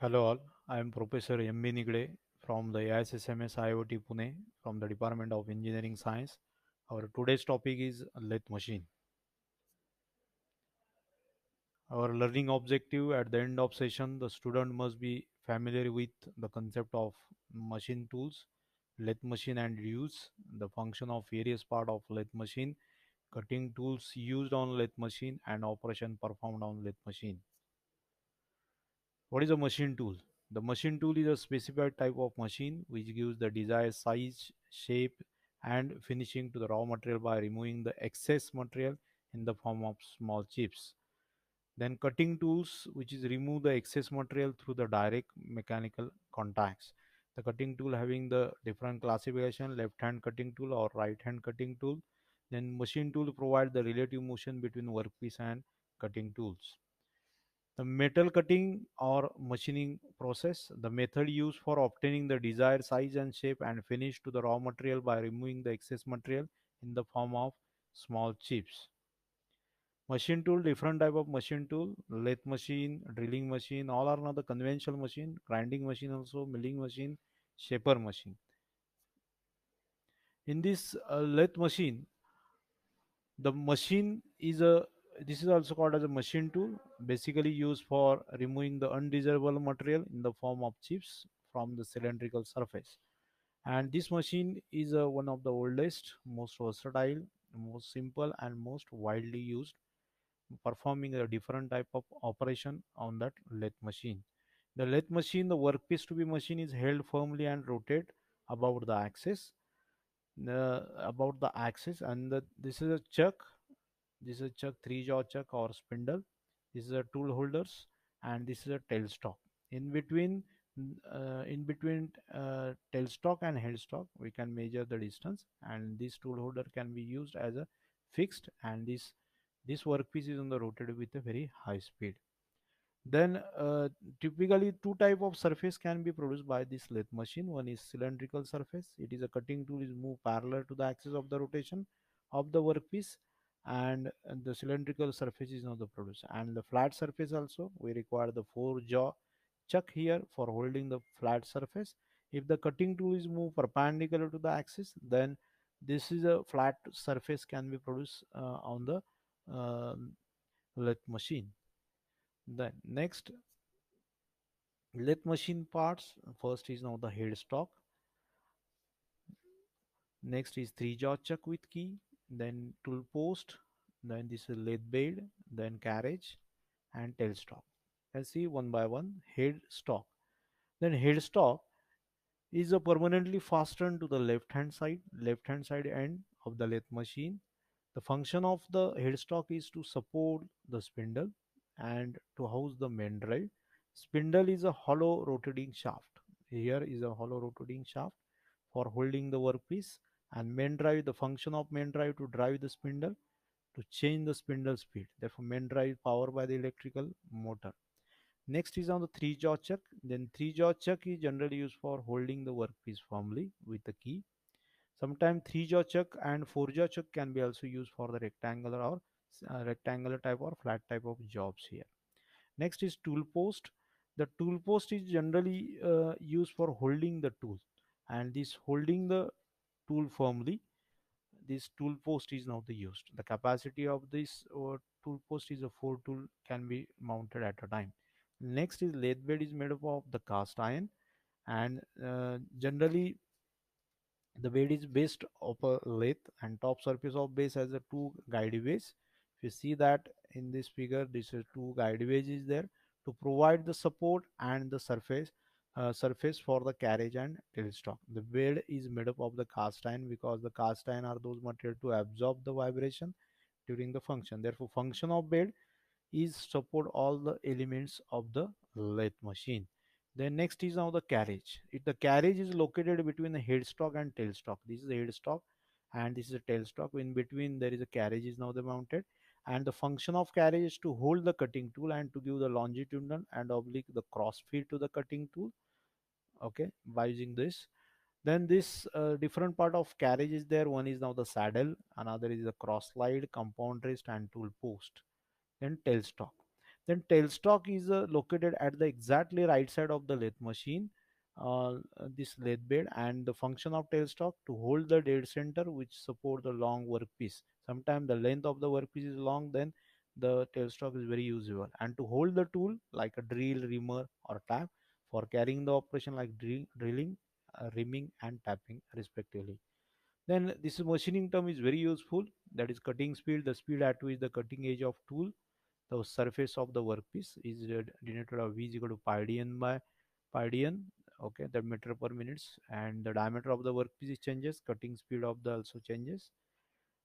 Hello all, I am Professor M.B.Nigade from the AISSMS IoT Pune from the Department of Engineering Science. Our today's topic is lathe machine. Our learning objective at the end of session, the student must be familiar with the concept of machine tools, lathe machine and use, the function of various part of lathe machine, cutting tools used on lathe machine and operation performed on lathe machine. What is a machine tool? The machine tool is a specified type of machine which gives the desired size, shape, and finishing to the raw material by removing the excess material in the form of small chips. Then cutting tools, which is remove the excess material through the direct mechanical contacts. The cutting tool having the different classification, left hand cutting tool or right hand cutting tool. Then machine tool provide the relative motion between workpiece and cutting tools. The metal cutting or machining process, the method used for obtaining the desired size and shape and finish to the raw material by removing the excess material in the form of small chips. Machine tool, different type of machine tool, lathe machine, drilling machine, all are another conventional machine, grinding machine also, milling machine, shaper machine. In this lathe machine, the machine is a this is also called as a machine tool, basically used for removing the undesirable material in the form of chips from the cylindrical surface. And this machine is one of the oldest, most versatile, most simple, and most widely used, performing a different type of operation on that lathe machine. The lathe machine, the workpiece to be machine is held firmly and rotate about the axis, and this is a chuck. This is a chuck, three jaw chuck or spindle. This is a tool holders, and this is a tailstock. In between, tailstock and headstock, we can measure the distance, and this tool holder can be used as a fixed, and this workpiece is on the rotated with a very high speed. Then typically two type of surface can be produced by this lathe machine. One is cylindrical surface. It is a cutting tool is moved parallel to the axis of the rotation of the workpiece, and the cylindrical surface is now the produce. And the flat surface also, we require the four jaw chuck here for holding the flat surface. If the cutting tool is moved perpendicular to the axis, then this is a flat surface can be produced on the lathe machine. Then next, lathe machine parts. First is now the headstock. Next is three jaw chuck with key. Then tool post. Then this is lathe bed. Then carriage and tailstock. Let's see one by one. Headstock. Then headstock is a permanently fastened to the left hand side end of the lathe machine. The function of the headstock is to support the spindle and to house the main drive. Spindle is a hollow rotating shaft. Here is a hollow rotating shaft for holding the workpiece, and main drive, the function of main drive to drive the spindle to change the spindle speed. Therefore, main drive is powered by the electrical motor. Next is on the three jaw chuck. Then three jaw chuck is generally used for holding the workpiece firmly with the key. Sometimes three jaw chuck and four jaw chuck can be also used for the rectangular type or flat type of jobs here. Next is tool post. The tool post is generally used for holding the tool, and this holding the tool firmly. This tool post is now the used. The capacity of this tool post is a four tool can be mounted at a time. Next is lathe bed is made up of the cast iron, and generally the bed is based of a lathe, and top surface of base has a two guide ways. If you see that in this figure, this is two guide ways is there to provide the support and the surface for the carriage and tailstock. The bed is made up of the cast iron because the cast iron are those material to absorb the vibration during the function. Therefore, function of bed is support all the elements of the lathe machine. Then next is now the carriage. If the carriage is located between the headstock and tailstock, this is the headstock and this is a tailstock. In between there is a carriage is now the mounted, and the function of carriage is to hold the cutting tool and to give the longitudinal and oblique the cross feed to the cutting tool. Okay, by using this. Then this different part of carriage is there. One is now the saddle, another is the cross slide, compound rest, and tool post. Then tailstock. Then tailstock is located at the exactly right side of the lathe machine, this lathe bed, and the function of tailstock to hold the dead center which support the long workpiece. Sometimes the length of the workpiece is long, then the tailstock is very usable. And to hold the tool like a drill, reamer, or tap for carrying the operation like drilling, rimming, and tapping respectively. Then this machining term is very useful. That is cutting speed, the speed at which the cutting edge of tool, the surface of the workpiece is denoted as V is equal to pi dn by pi dn. Okay, the meter per minutes, and the diameter of the workpiece changes. Cutting speed of the also changes.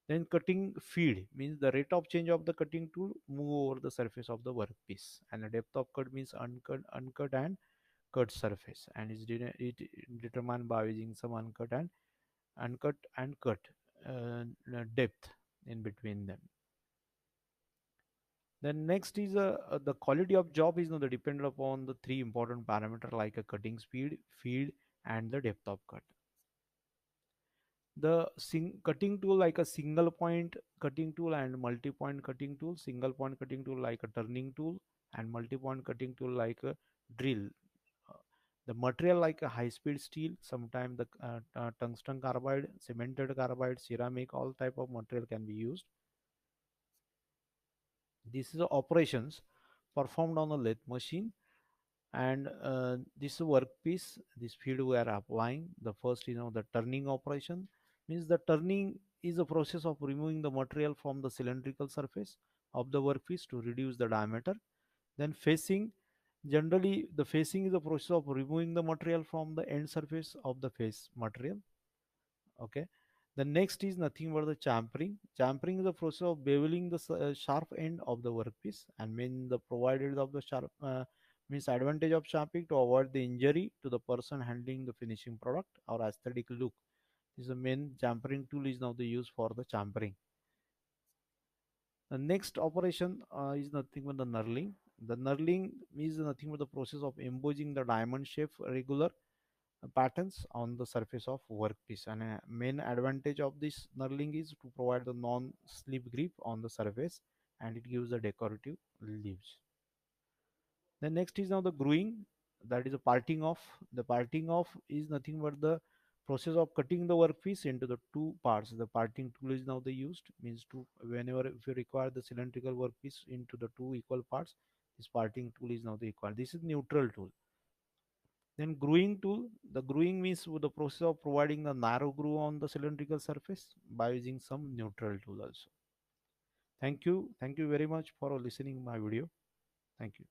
Then cutting feed means the rate of change of the cutting tool move over the surface of the workpiece, and the depth of cut means uncut and cut surface, and it determined by using some uncut and cut depth in between them. Then next is the quality of job is the dependent upon the three important parameter like a cutting speed, feed, and the depth of cut. The cutting tool like a single point cutting tool and multi-point cutting tool. Single point cutting tool like a turning tool, and multi-point cutting tool like a drill. Uh, the material like a high-speed steel, sometimes the tungsten carbide, cemented carbide, ceramic, all type of material can be used. This is the operations performed on a lathe machine, and this workpiece, this feed we are applying. The first, the turning operation means the turning is a process of removing the material from the cylindrical surface of the workpiece to reduce the diameter. Then facing, generally the facing is a process of removing the material from the end surface of the face material. Okay. The next is nothing but the champering. Champering is the process of beveling the sharp end of the workpiece, and mean the provided of the sharp means advantage of champing to avoid the injury to the person handling the finishing product or aesthetic look. This is the main champering tool is now the use for the champering. The next operation is nothing but the knurling. The knurling is nothing but the process of embossing the diamond shape regular patterns on the surface of workpiece, and a main advantage of this knurling is to provide the non-slip grip on the surface, and it gives the decorative leaves. The next is now the growing, that is a parting off. The parting off is nothing but the process of cutting the workpiece into the two parts. The parting tool is now the used means to whenever if you require the cylindrical workpiece into the two equal parts, this parting tool is now the equal. This is neutral tool. Then growing tool, the growing means the process of providing the narrow groove on the cylindrical surface by using some neutral tool also. Thank you very much for listening my video. Thank you.